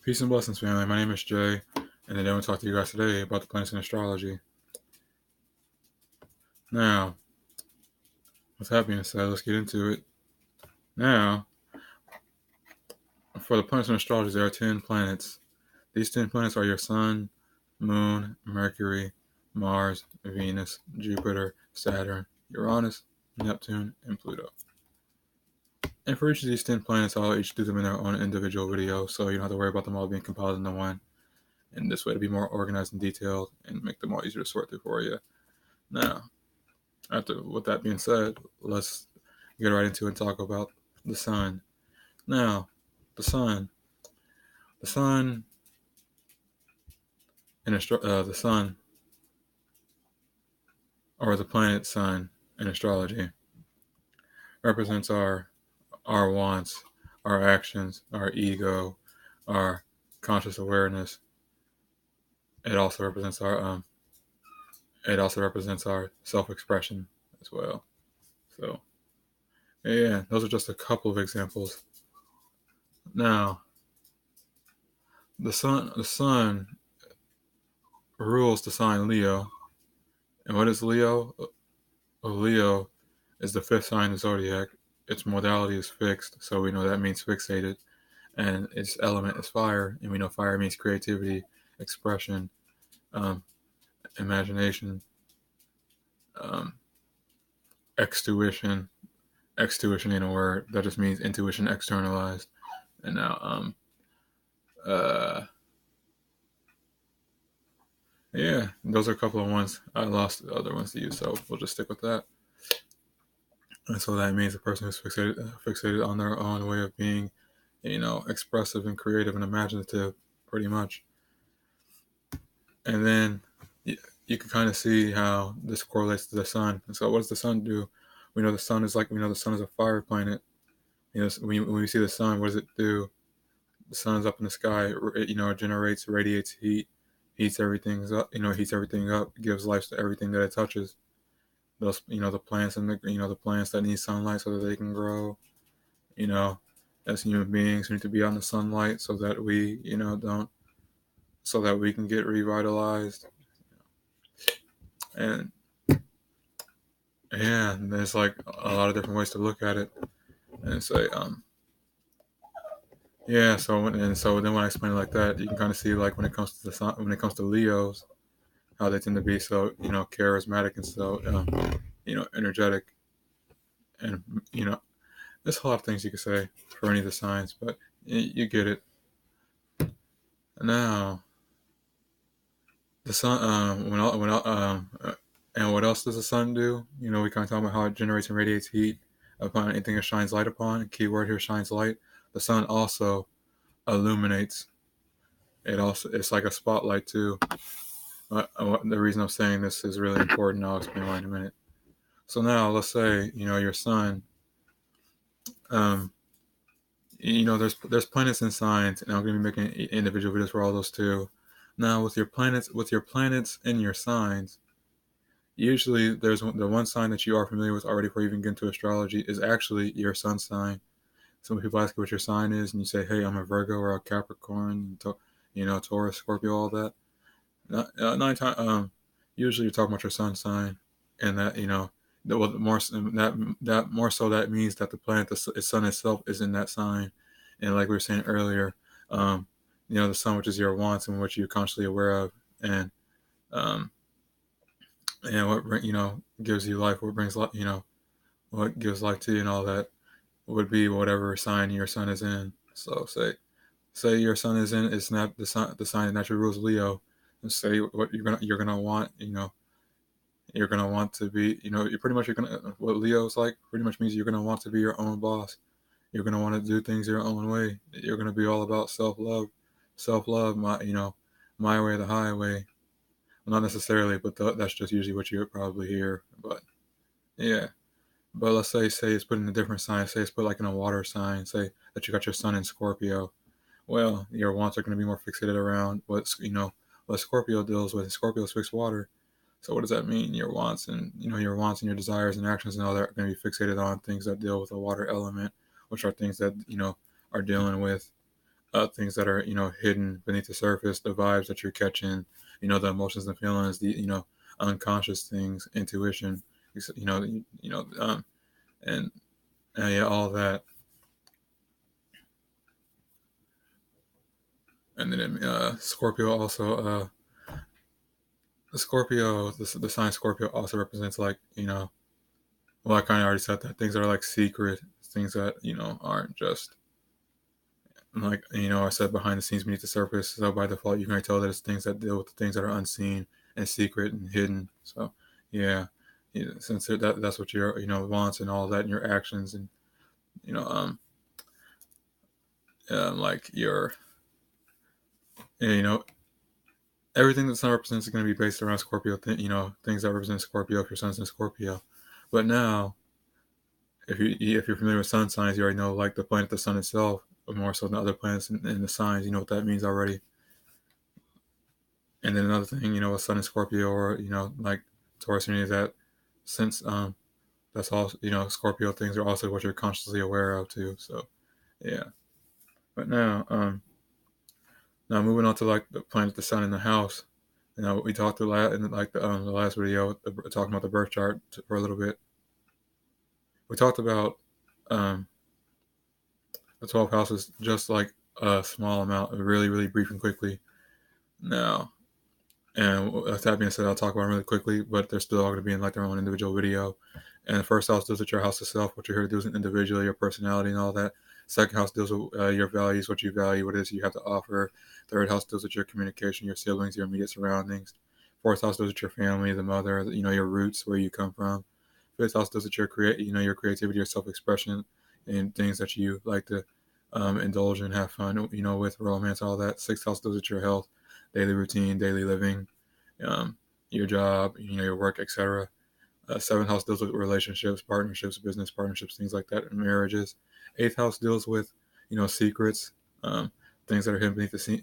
Peace and blessings, family. My name is Jay, and I want to talk to you guys today about the planets in astrology. Now, with that being said, let's get into it. Now, for the planets in astrology, there are 10 planets. These 10 planets are your Sun, Moon, Mercury, Mars, Venus, Jupiter, Saturn, Uranus, Neptune, and Pluto. And for each of these 10 planets, I'll each do them in their own individual video, so you don't have to worry about them all being compiled into one. And this way to be more organized and detailed and make them all easier to sort through for you. Now, with that being said, let's get right into it and talk about the sun. Now, the sun, the sun, the sun, or the planet sun in astrology, represents our wants, our actions, our ego, our conscious awareness. It also represents our self-expression as well. So, yeah, those are just a couple of examples. Now, the sun rules the sign Leo. And what is Leo? Leo is the fifth sign of the zodiac. Its modality is fixed, so we know that means fixated. And its element is fire, and we know fire means creativity, expression, imagination, um, extuition. Extuition ain't a word. That just means intuition externalized. And now, yeah, those are a couple of ones. I lost the other ones to use, so we'll just stick with that. And so that means a person who's fixated on their own way of being, expressive and creative and imaginative, pretty much. And then you can kind of see how this correlates to the sun. And so what does the sun do? We know the sun is a fire planet. When we see the sun, what does it do? The sun's up in the sky. It generates, radiates heat, heats everything up, gives life to everything that it touches. Those, the plants and the plants that need sunlight so that they can grow. As human beings, we need to be on the sunlight so that we can get revitalized. And yeah, there's like a lot of different ways to look at it and say, yeah. So then when I explain it like that, you can kind of see like when it comes to the sun, when it comes to Leos, how they tend to be so charismatic and so energetic, and there's a lot of things you could say for any of the signs, but you get it. Now, the sun, and what else does the sun do? We kind of talk about how it generates and radiates heat upon anything it shines light upon. Keyword here, shines light. The sun also illuminates. It's like a spotlight too. The reason I'm saying this is really important. I'll explain why in a minute. So now, let's say your sun. There's planets and signs, and I'm going to be making individual videos for all those too. Now, with your planets in your signs, usually there's the one sign that you are familiar with already before you even get into astrology is actually your sun sign. Some people ask you what your sign is, and you say, "Hey, I'm a Virgo or a Capricorn, Taurus, Scorpio, all that." Usually you're talking about your sun sign, and that more so that means that the planet, the sun itself, is in that sign, and like we were saying earlier, the sun, which is your wants and what you're consciously aware of, and what gives you life, what brings life, what gives life to you, and all that would be whatever sign your sun is in. So say your sun is in, it's not the sign that naturally rules Leo, and say what you're gonna want, you're gonna want to be, what Leo's like pretty much means you're gonna want to be your own boss. You're gonna want to do things your own way. You're gonna be all about self-love, my way or the highway. Well, not necessarily, but that's just usually what you would probably hear. But yeah, but let's say it's put in a different sign. Say it's put like in a water sign. Say that you got your sun in Scorpio. Well, your wants are going to be more fixated around what Scorpio deals with. Scorpio's fixed water. So what does that mean? Your wants and your desires and actions and all that are going to be fixated on things that deal with the water element, which are things that are dealing with things that are hidden beneath the surface, the vibes that you're catching, the emotions and feelings, the unconscious things, intuition, and yeah, all that. And then Scorpio also, the sign Scorpio also represents, like, well, I kind of already said that, things that are like secret, things that aren't just like, I said, behind the scenes beneath the surface. So by default, you can tell that it's things that deal with the things that are unseen and secret and hidden. So yeah, since that's what your wants and all that, and your actions, and you know um like your you know everything that the sun represents is going to be based around Scorpio. Things that represent Scorpio if your sun's in Scorpio. But now, if you're familiar with sun signs, you already know, like, the planet, the sun itself, more so than other planets in the signs. You know what that means already. And then another thing, with Sun and Scorpio, or like Taurus, is that, since that's all, Scorpio things are also what you're consciously aware of too. So yeah. But now moving on to, like, the planet, the sun in the house. We talked in, like, the last video, talking about the birth chart for a little bit. We talked about um, the 12 houses, just like a small amount, really, really brief and quickly. Now, and with that being said, I'll talk about them really quickly, but they're still all going to be in, like, their own individual video. And the first house deals with your house itself, what you're here to do as an individual, your personality and all that. Second house deals with your values, what you value, what it is you have to offer. Third house deals with your communication, your siblings, your immediate surroundings. Fourth house deals with your family, the mother, your roots, where you come from. Fifth house deals with your your creativity, your self-expression, and things that you like to indulge and have fun, with romance, all that. Sixth house deals with your health, daily routine, daily living, um, your job, your work, etc. Seventh house deals with relationships, partnerships, business partnerships, things like that, and marriages. Eighth house deals with, secrets, um, things that are hidden beneath the scene,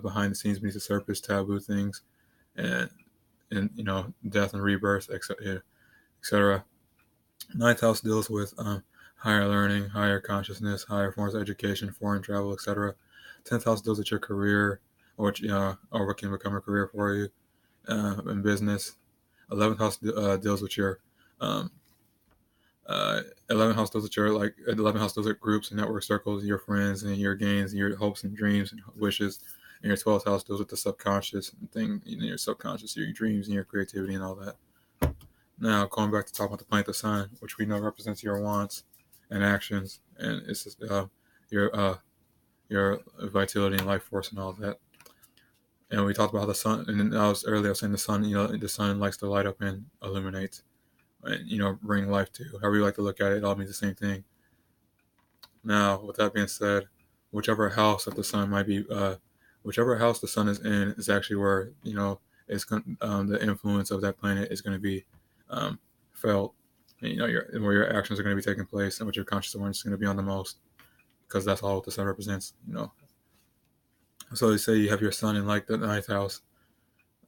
behind the scenes, beneath the surface, taboo things, and death and rebirth, etc. Ninth house deals with higher learning, higher consciousness, higher forms of education, foreign travel, etc. 10th house deals with your career, or what can become a career for you in business. 11th house deals with your um, 11th house deals with your, like, 11th house deals with groups and network circles, your friends and your gains, and your hopes and dreams and wishes. And your 12th house deals with the subconscious thing, your subconscious, your dreams and your creativity and all that. Now, going back to talk about the planet, the sun, which we know represents your wants and actions, and it's just, your vitality and life force and all that. And we talked about the sun, and then I was saying the sun, the sun likes to light up and illuminate, and bring life to. However you like to look at it, it all means the same thing. Now, with that being said, whichever house that the sun might be, whichever house the sun is in, is actually where the influence of that planet is going to be um, felt, and, where your actions are going to be taking place, and what your conscious awareness is going to be on the most, because that's all what the sun represents. So they say you have your sun in, like, the ninth house.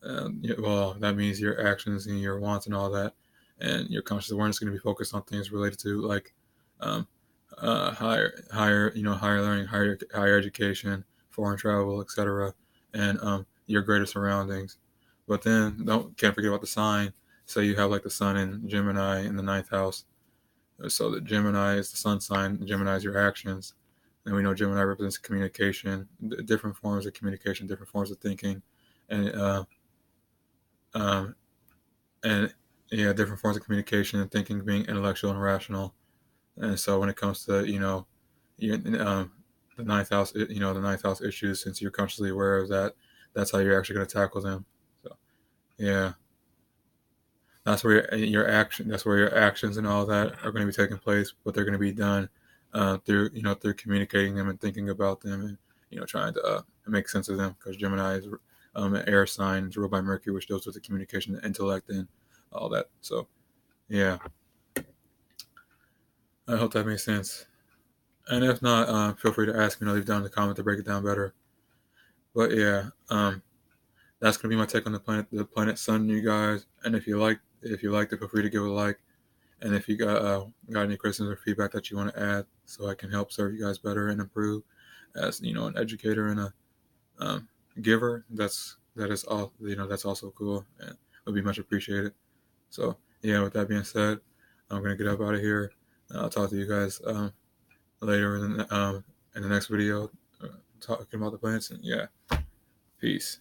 Well, that means your actions and your wants and all that, and your conscious awareness is going to be focused on things related to, like, um, higher learning, higher education, foreign travel, etc., and your greater surroundings. But then can't forget about the sign. Say you have, like, the sun in Gemini in the ninth house. So the Gemini is the sun sign. Gemini is your actions, and we know Gemini represents communication, different forms of communication, different forms of thinking, and um, and yeah, different forms of communication and thinking, being intellectual and rational. And so when it comes to the ninth house, the ninth house issues, since you're consciously aware of that, that's how you're actually going to tackle them. So yeah, that's where that's where your actions and all that are going to be taking place, but they're going to be done through communicating them and thinking about them, and trying to make sense of them, because Gemini is an air sign, it's ruled by Mercury, which deals with the communication, the intellect, and all that. So yeah, I hope that makes sense. And if not, feel free to ask me, leave down in the comment to break it down better. But yeah, that's gonna be my take on the planet Sun, you guys. And if you liked it, feel free to give it a like. And if you got any criticisms or feedback that you want to add, so I can help serve you guys better and improve, as an educator and a giver, that is all that's also cool and would be much appreciated. So yeah, with that being said, I'm gonna get up out of here. I'll talk to you guys later in the next video, talking about the planets. And yeah, peace.